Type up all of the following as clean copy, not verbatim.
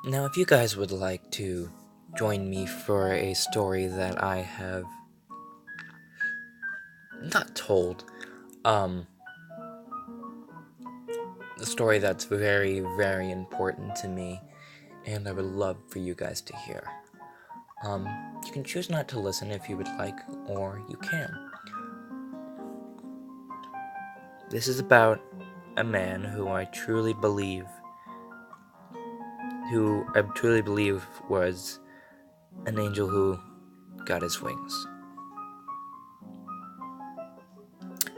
Now, if you guys would like to join me for a story that I have not told, um, a story that's very, very important to me, and I would love for you guys to hear. You can choose not to listen if you would like, or you can. This is about a man who I truly believe was an angel who got his wings.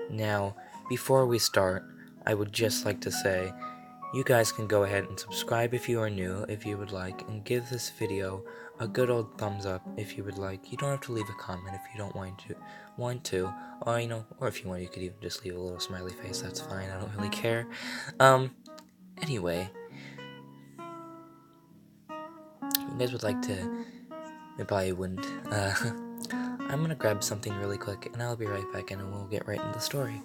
Now, before we start, I would just like to say, you guys can go ahead and subscribe if you are new, if you would like, and give this video a good old thumbs up if you would like. You don't have to leave a comment if you don't want to, or if you want, you could even just leave a little smiley face. That's fine. I don't really care. Anyway, you guys would like to, I probably wouldn't. I'm gonna grab something really quick, and I'll be right back, and we'll get right into the story.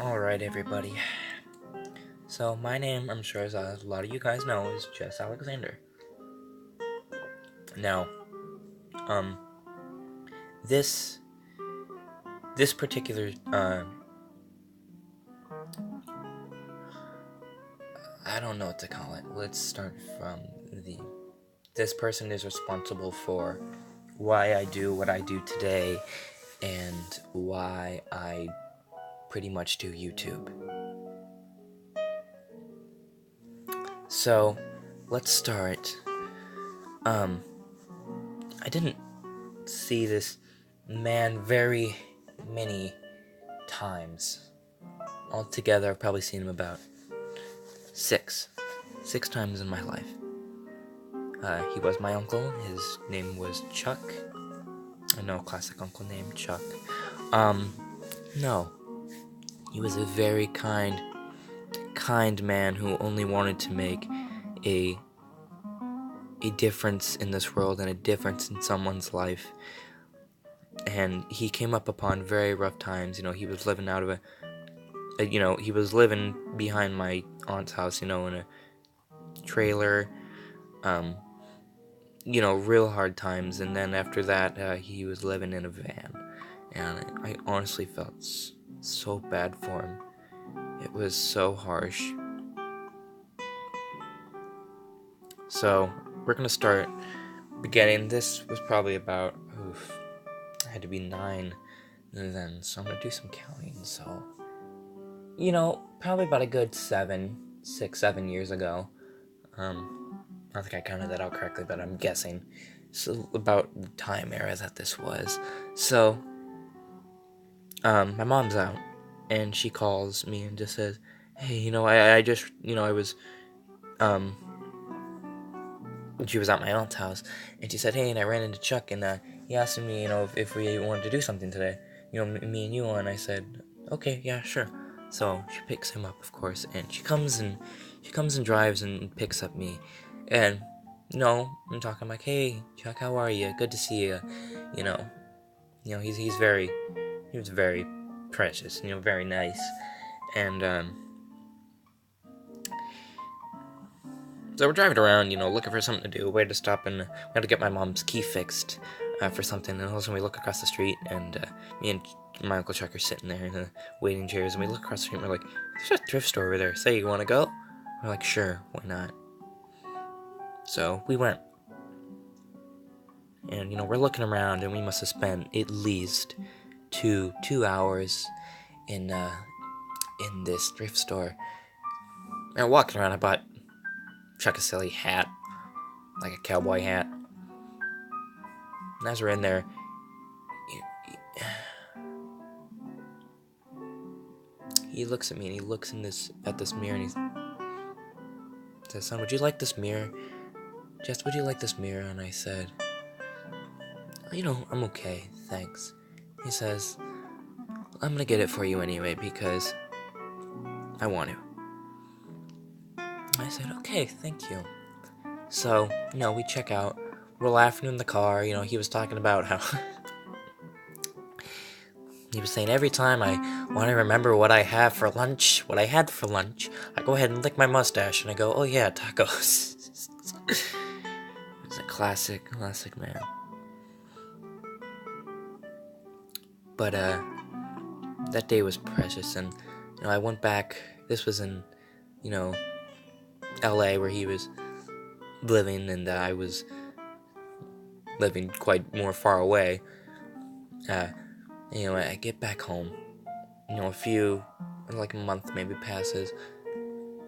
Alright, everybody. So, my name, I'm sure as a lot of you guys know, is Jess Alexander. Now, this particular, I don't know what to call it. Let's start from this person is responsible for why I do what I do today, and why I pretty much do YouTube. So, let's start. I didn't see this man very many times. Altogether, I've probably seen him about six times in my life. He was my uncle. His name was Chuck. I know, a classic uncle named Chuck. No. He was a very kind man who only wanted to make a difference in this world and a difference in someone's life. And he came up upon very rough times. He was living out of he was living behind my aunt's house, in a trailer. Real hard times. And then after that, he was living in a van. And I honestly felt so bad for him. It was so harsh. So, we're gonna start beginning. This was probably about, I had to be 9 then, so I'm gonna do some counting. So, probably about a good 7 years ago. I don't think I counted that out correctly, but I'm guessing. So, about the time era that this was. So, my mom's out, and she calls me and just says, hey, I just, I was, she was at my aunt's house, and she said, hey, and I ran into Chuck, and he asked me, if we wanted to do something today, me and you, and I said, okay, yeah, sure. So she picks him up, of course, and she comes and drives and picks up me, and I'm talking like, hey, Chuck, how are you? Good to see you. He was very precious, very nice, and so we're driving around, looking for something to do, a way to stop, and we had to get my mom's key fixed for something. And all of a sudden we look across the street, and me and my Uncle Chuck are sitting there in the waiting chairs, and we look across the street, and we're like, there's a thrift store over there. Say, you want to go? We're like, sure, why not? So we went. And, we're looking around, and we must have spent at least two hours in this thrift store. And walking around, I bought Chuck a silly hat, like a cowboy hat. And as we're in there, he looks at me, and he looks at this mirror, and he says, son, would you like this mirror? Jess, would you like this mirror? And I said, I'm okay, thanks. He says, I'm gonna get it for you anyway, because I want to. I said, okay, thank you. So, we check out. We're laughing in the car. He was talking about how he was saying every time I want to remember what I had for lunch, I go ahead and lick my mustache and I go, oh yeah, tacos. It's a classic man. But that day was precious, and I went back. This was in LA, where he was living, and I was living quite more far away. I get back home. Like a month maybe passes.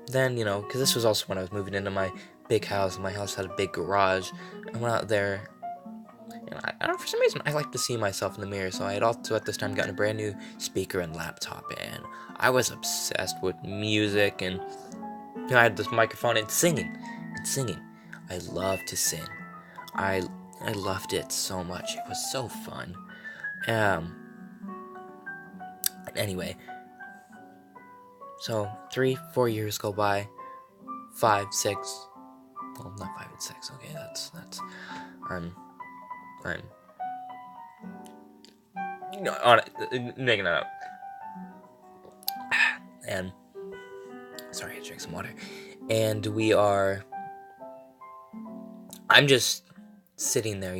Then, because this was also when I was moving into my big house, and my house had a big garage. I went out there, and I don't know, for some reason, I like to see myself in the mirror, so I had also at this time gotten a brand new speaker and laptop, and I was obsessed with music, and I had this microphone and singing. I love to sing. I loved it so much. It was so fun. Anyway, so 3-4 years go by, 5, 6. Well, not 5 and 6. Okay, that's. I'm. No, making that up. And sorry, I drank some water. And I'm just sitting there,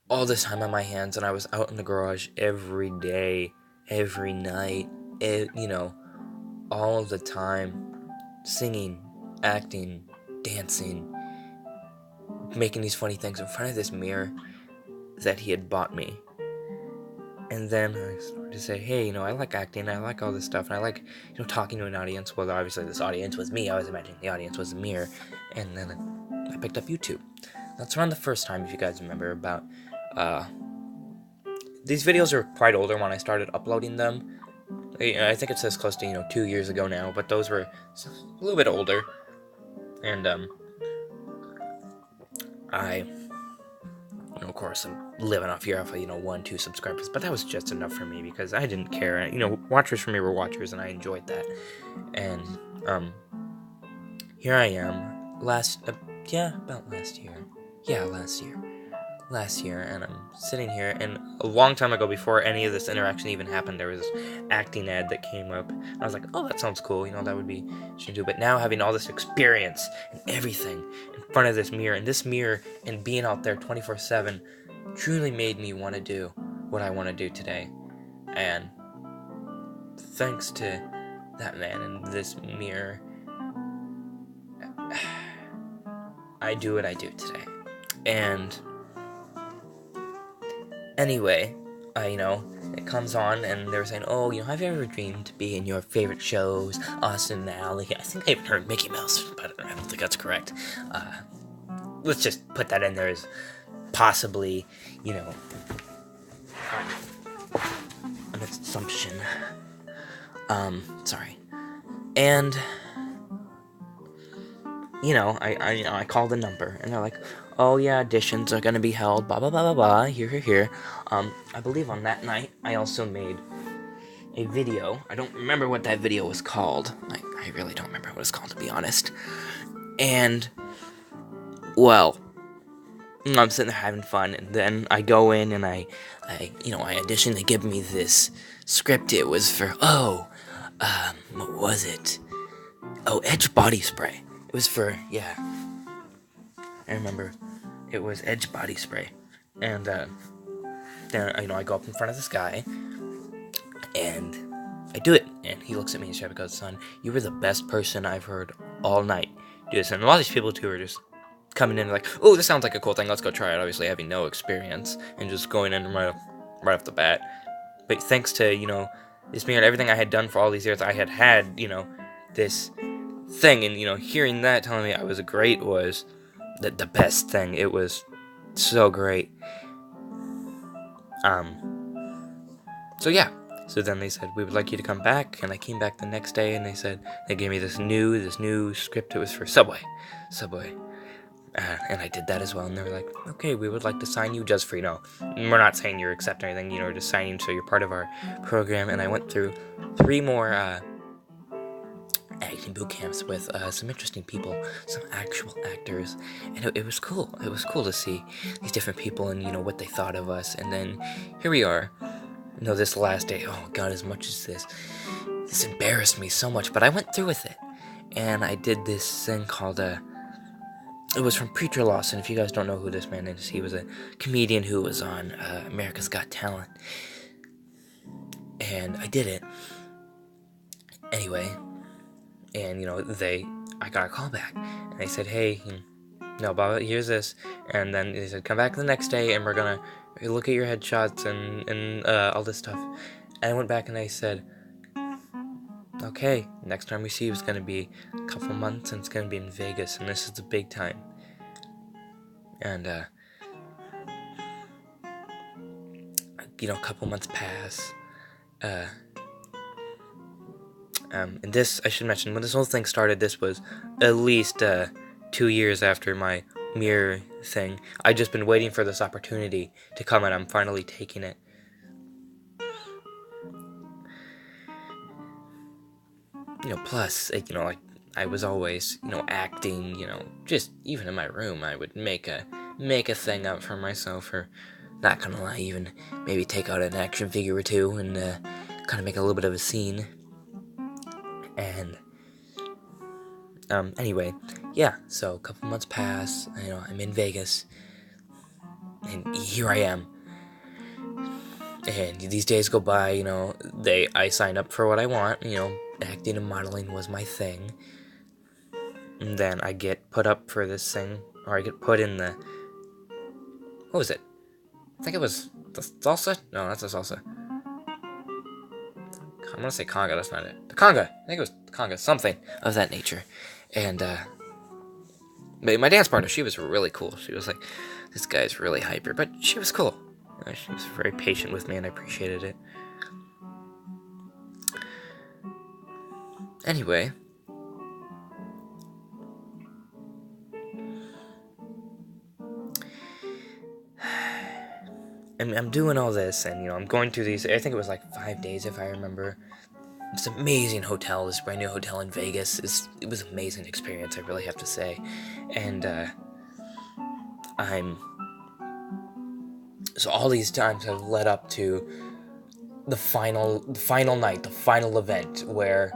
all this time on my hands, and I was out in the garage every day, every night, all of the time, singing, acting, dancing, making these funny things in front of this mirror that he had bought me. And then I started to say, hey, I like acting, I like all this stuff, and I like, talking to an audience. Well, obviously this audience was me. I was imagining the audience was the mirror. And then I picked up YouTube. That's around the first time, if you guys remember, about, these videos are quite older when I started uploading them. I think it says close to, 2 years ago now, but those were a little bit older. And, of course, I'm living off here off of, 1, 2 subscribers, but that was just enough for me because I didn't care. Watchers for me were watchers, and I enjoyed that. And, here I am, about last year. Yeah, last year, and I'm sitting here, and a long time ago, before any of this interaction even happened, there was this acting ad that came up, and I was like, oh, that sounds cool, that would be interesting to do. But now, having all this experience and everything in front of this mirror, and being out there 24/7, truly made me want to do what I want to do today. And thanks to that man and this mirror, I do what I do today. And anyway, it comes on, and they were saying, oh, have you ever dreamed to be in your favorite shows, Austin and Ally? I think I even heard Mickey Mouse, but I don't think that's correct. Let's just put that in there as possibly, an assumption. Sorry. And, I called the number, and they're like, oh yeah, auditions are gonna be held, blah, blah, blah, blah, blah, here. I believe on that night, I also made a video. I don't remember what that video was called. I really don't remember what it was called, to be honest. And, well, I'm sitting there having fun, and then I go in, and I audition. They give me this script. It was for, what was it? Oh, Edge Body Spray. It was for, yeah, I remember. It was Edge Body Spray. And, then, I go up in front of this guy, and I do it. And he looks at me and goes, son, you were the best person I've heard all night do this. And a lot of these people, too, are just coming in like, oh, this sounds like a cool thing, let's go try it. Obviously having no experience, and just going in right off the bat. But thanks to, this mirror and everything I had done for all these years, I had, this thing. And, hearing that, telling me I was great was the best thing. It was so great. So yeah. So then they said, we would like you to come back. And I came back the next day, and they gave me this new script. It was for Subway. And I did that as well. And they were like, okay, we would like to sign you just for, we're not saying you're accepting anything, just signing so you're part of our program. And I went through 3 more acting boot camps with some interesting people, some actual actors, and it was cool. It was cool to see these different people and what they thought of us. And then here we are. This last day. Oh God, as much as this embarrassed me so much, but I went through with it, and I did this thing called it was from Preacher Lawson. If you guys don't know who this man is, he was a comedian who was on America's Got Talent. And I did it. Anyway, and I got a call back. And they said, hey, Baba, here's this. And then they said, come back the next day and we're gonna look at your headshots and all this stuff. And I went back and they said, okay, next time we see you is gonna be a couple months and it's gonna be in Vegas, and this is the big time. And a couple months pass. And this, I should mention, when this whole thing started, this was at least 2 years after my mirror thing. I'd just been waiting for this opportunity to come, and I'm finally taking it. Plus, I was always, acting, just even in my room, I would make a thing up for myself, or not gonna lie, even maybe take out an action figure or two and kind of make a little bit of a scene. And anyway, yeah. So a couple months pass. I'm in Vegas, and here I am. And these days go by. I signed up for what I want. Acting and modeling was my thing. And then I get put up for this thing, or I get put in the. What was it? I think it was the salsa. No, that's the salsa. I'm gonna say conga, that's not it. The conga! I think it was conga, something of that nature. And, my dance partner, she was really cool. She was like, this guy's really hyper, but she was cool. She was very patient with me, and I appreciated it. Anyway. I'm doing all this, and, I'm going through these, I think it was like 5 days, if I remember. This amazing hotel, this brand new hotel in Vegas. It was an amazing experience, I really have to say. And, so all these times have led up to the final night, the final event, where,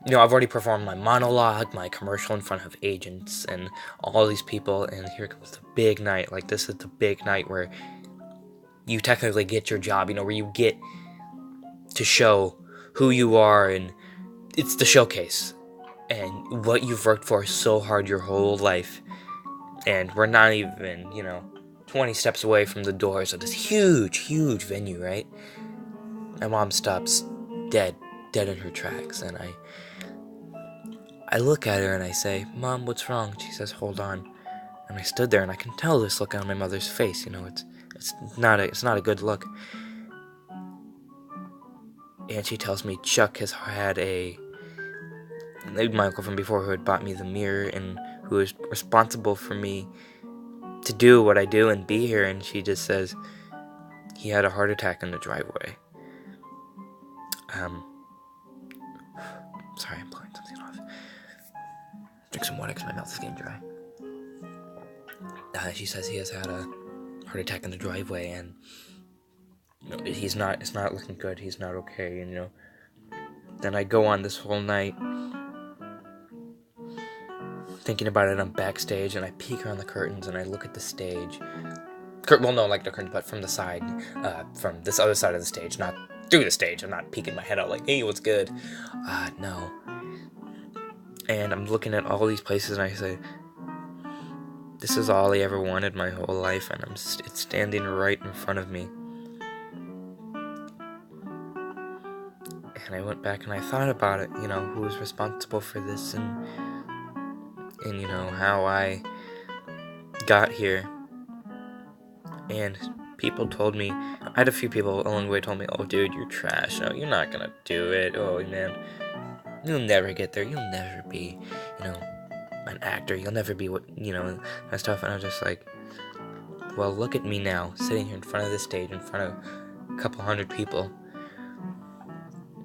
I've already performed my monologue, my commercial in front of agents, and all these people, and here comes the big night. Like, this is the big night where you technically get your job, where you get to show who you are, and it's the showcase, and what you've worked for so hard your whole life, and we're not even, 20 steps away from the doors of this huge venue, right? My mom stops dead in her tracks, and I look at her and I say, Mom, what's wrong? She says, hold on. And I stood there, and I can tell this look on my mother's face, it's not a good look. And she tells me Chuck has had my uncle from before, who had bought me the mirror and who is responsible for me to do what I do and be here, and she just says he had a heart attack in the driveway. Sorry, I'm blowing something off. Drink some water because my mouth is getting dry. She says he has had a heart attack in the driveway, and it's not looking good. He's not okay, and then I go on this whole night thinking about it. I'm backstage, and I peek around the curtains, and I look at the stage. Well, no, like the curtains, but from the side, from this other side of the stage, not through the stage. I'm not peeking my head out like, hey, what's good? No. And I'm looking at all these places, and I say, this is all I ever wanted my whole life, and it's standing right in front of me. And I went back and I thought about it, who was responsible for this, and how I got here. And people told me, I had a few people along the way told me, oh dude, you're trash, no, you're not gonna do it, oh man, you'll never get there, you'll never be, an actor, you'll never be what, and stuff. And I was just like, well, look at me now, sitting here in front of this stage, in front of a couple hundred people.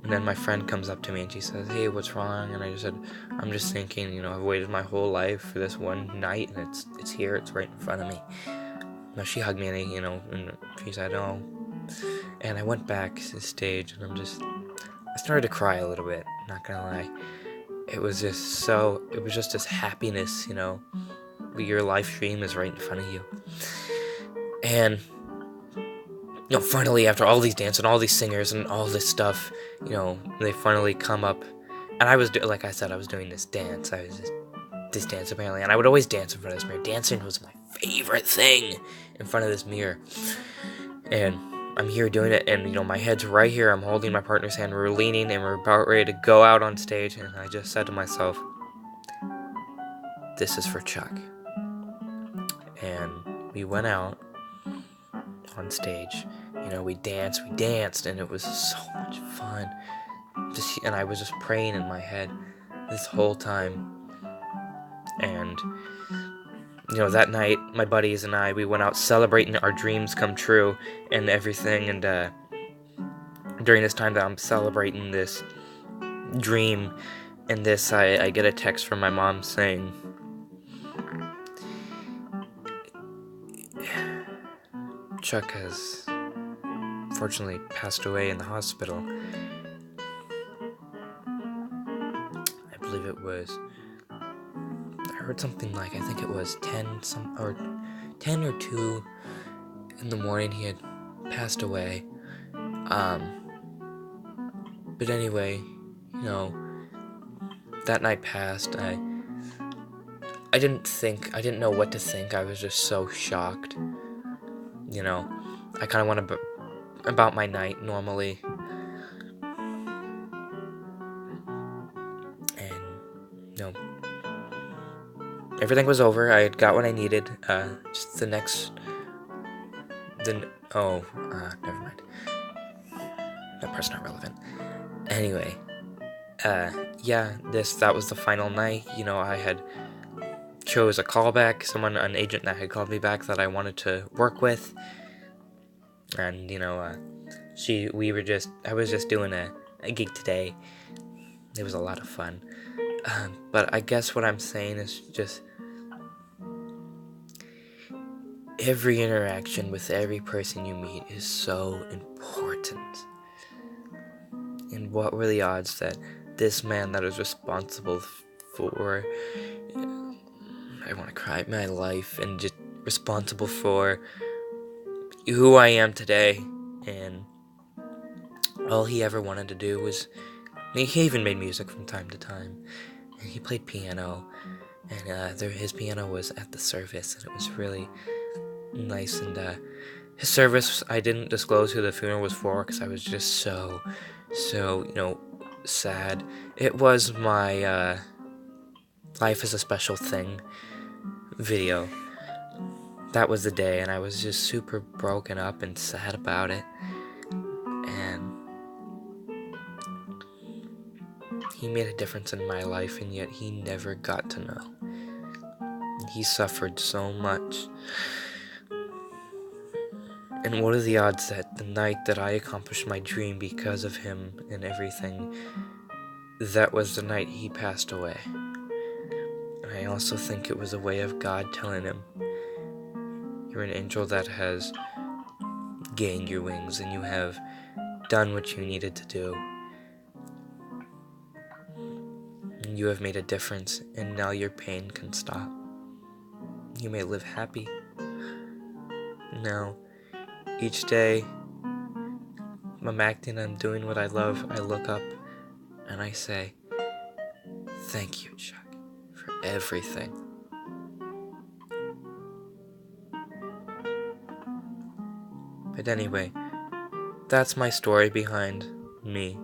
And then my friend comes up to me and she says, "Hey, what's wrong?" And I just said, "I'm just thinking, I've waited my whole life for this one night, and it's here, it's right in front of me." No, she hugged me, and she said, "Oh." And I went back to the stage, and I started to cry a little bit, not gonna lie. It was just this happiness, your life dream is right in front of you. And, finally, after all these dances and all these singers and all this stuff, they finally come up. And like I said, I was doing this dance. This dance apparently. And I would always dance in front of this mirror. Dancing was my favorite thing in front of this mirror. And I'm here doing it, and my head's right here. I'm holding my partner's hand. We're leaning, and we're about ready to go out on stage. And I just said to myself, "This is for Chuck." And we went out on stage. We danced, and it was so much fun. And I was just praying in my head this whole time. And that night, my buddies and I, we went out celebrating our dreams come true and everything. And during this time that I'm celebrating this dream and this, I get a text from my mom saying, "Chuck has unfortunately passed away in the hospital." I believe it was, I heard something like, I think it was 10 or 2 in the morning he had passed away. But anyway, that night passed. I didn't know what to think. I was just so shocked. I kind of went about my night normally. And, everything was over. I had got what I needed. Just never mind. That part's not relevant. Anyway, that was the final night. I had chose a callback, an agent that had called me back that I wanted to work with. And, I was just doing a gig today. It was a lot of fun. But I guess what I'm saying is just every interaction with every person you meet is so important. And what were the odds that this man that is responsible for, I want to cry, my life, and just responsible for who I am today, and all he ever wanted to do was, he even made music from time to time, and he played piano, and his piano was at the service, and it was really nice. And his service, I didn't disclose who the funeral was for, because I was just so sad. It was my Life is a Special Thing video. That was the day, and I was just super broken up and sad about it. And he made a difference in my life, and yet he never got to know. He suffered so much. And what are the odds that the night that I accomplished my dream because of him and everything, that was the night he passed away. And I also think it was a way of God telling him, "You're an angel that has gained your wings, and you have done what you needed to do. And you have made a difference, and now your pain can stop. You may live happy." Now, each day, I'm acting, I'm doing what I love, I look up, and I say, "Thank you, Chuck, for everything." But anyway, that's my story behind me.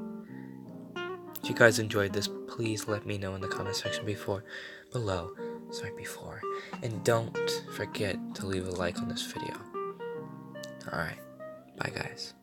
If you guys enjoyed this, please let me know in the comment section below. And don't forget to leave a like on this video. Alright, bye guys.